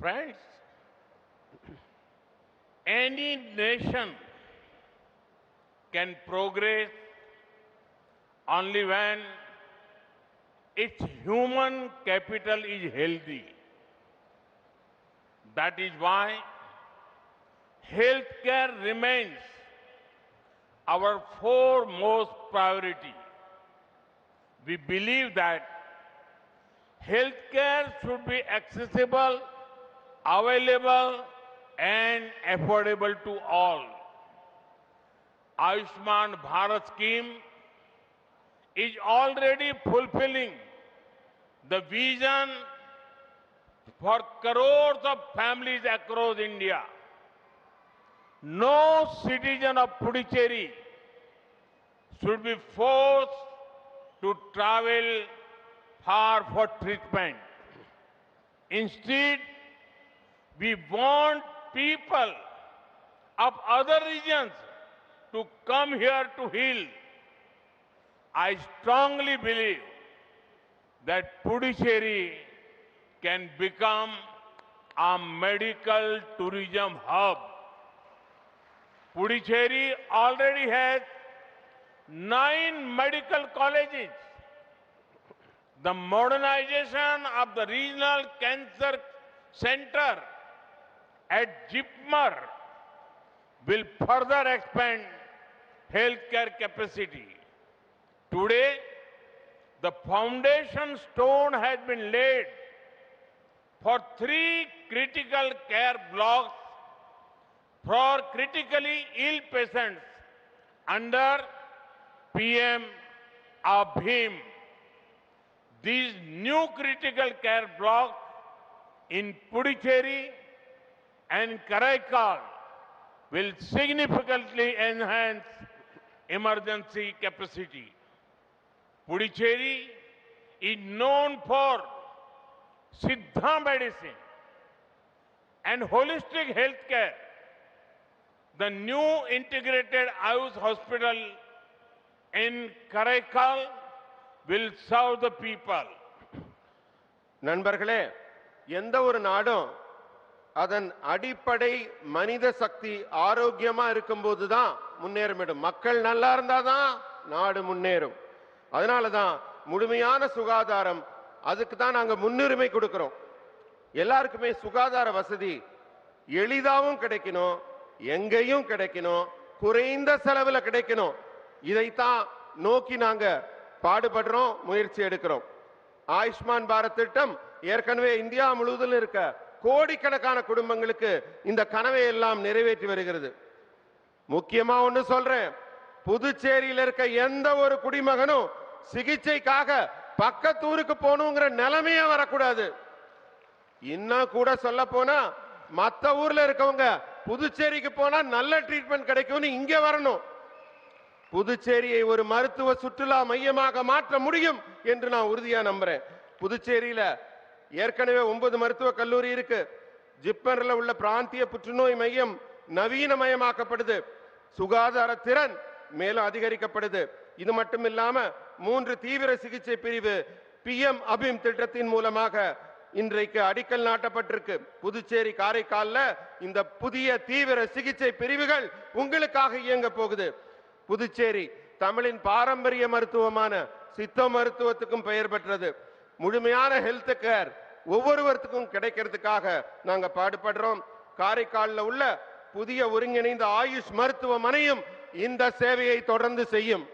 Friends, any nation can progress only when its human capital is healthy. That is why healthcare remains our foremost priority. We believe that healthcare should be accessible, available, and affordable to all. Ayushman Bharat scheme is already fulfilling the vision for crores of families across India. No citizen of Puducherry should be forced to travel far for treatment. Instead, we want people of other regions to come here to heal. I strongly believe that Puducherry can become a medical tourism hub. Puducherry already has 9 medical colleges. The modernization of the regional cancer center at Jipmer will further expand healthcare capacity. Today, the foundation stone has been laid for 3 critical care blocks for critically ill patients under PM Abhim. These new critical care blocks in Puducherry and Karaikal will significantly enhance emergency capacity. Puducherry is known for Siddha medicine and holistic healthcare. The new integrated Ayush hospital in Karaikal will serve the people. நண்பர்களே, எந்த ஒரு நாடும் அதன் அடிப்படை மனித சக்தி ஆரோக்கியமா இருக்கும்போது தான் முன்னேற முடியும். மக்கள் நல்லா இருந்தாதான் நாடு முன்னேறும். அதனால தான் முழுமையான சுகாதாரம், அதுக்கு தான் நாங்க முன்னுரிமை கொடுக்கிறோம். எல்லாருக்குமே சுகாதார வசதி எளிதாகவும் கிடைக்கணும், எங்கேயும் கிடைக்கணும், குறைந்த செலவுல கிடைக்கணும். இதைத்தான் நோக்கி நாங்க பாடுபடுறோம், முயற்சி எடுக்கிறோம். ஆயுஷ்மான் பாரத் திட்டம் ஏற்கனவே இந்தியா முழுவதும் இருக்க கோடிக்கணக்கான குடும்பங்களுக்கு இந்த கனவை எல்லாம் நிறைவேற்றி வருகிறது. முக்கியமா ஒன்று சொல்றேன், புதுச்சேரியில் இருக்க எந்த ஒரு குடிமகனும் சிகிச்சைக்காக பக்கத்தூருக்கு போகணுங்கிற நிலைமையே வரக்கூடாது. இன்னும் கூட சொல்ல போனா மற்ற ஊர்ல இருக்கவங்க புதுச்சேரிக்கு போனா நல்ல ட்ரீட்மெண்ட் கிடைக்கும்னு இங்க வரணும். புதுச்சேரியை ஒரு மருத்துவ சுற்றுலா மையமாக மாற்ற முடியும் என்று நான் உறுதியா நம்புறேன். புதுச்சேரியில ஏற்கனவே 9 மருத்துவக் கல்லூரி இருக்கு. ஜிப்மர்ல உள்ள பிராந்திய புற்றுநோய் மையம் நவீனமயமாக்கப்படுது. சுகாதார திறன் மேலும் அதிகரிக்கப்படுது. இது மட்டும் இல்லாம 3 தீவிர சிகிச்சை பிரிவு PM அபிம் திட்டத்தின் மூலமாக இன்றைக்கு அடிக்கல் நாட்டப்பட்டிருக்கு. புதுச்சேரி காரைக்கால்ல இந்த புதிய தீவிர சிகிச்சை பிரிவுகள் உங்களுக்காக இயங்க போகுது. புதுச்சேரி தமிழின் பாரம்பரிய மருத்துவமான சித்த மருத்துவத்துக்கும் பெயர் பெற்றது. முழுமையான ஹெல்த் கேர் ஒவ்வொருவருக்கும் கிடைக்கிறதுக்காக நாங்க பாடுபடுறோம். காரைக்காலில் உள்ள புதிய ஒருங்கிணைந்த ஆயுஷ் மருத்துவமனையும் இந்த சேவையை தொடர்ந்து செய்யும்.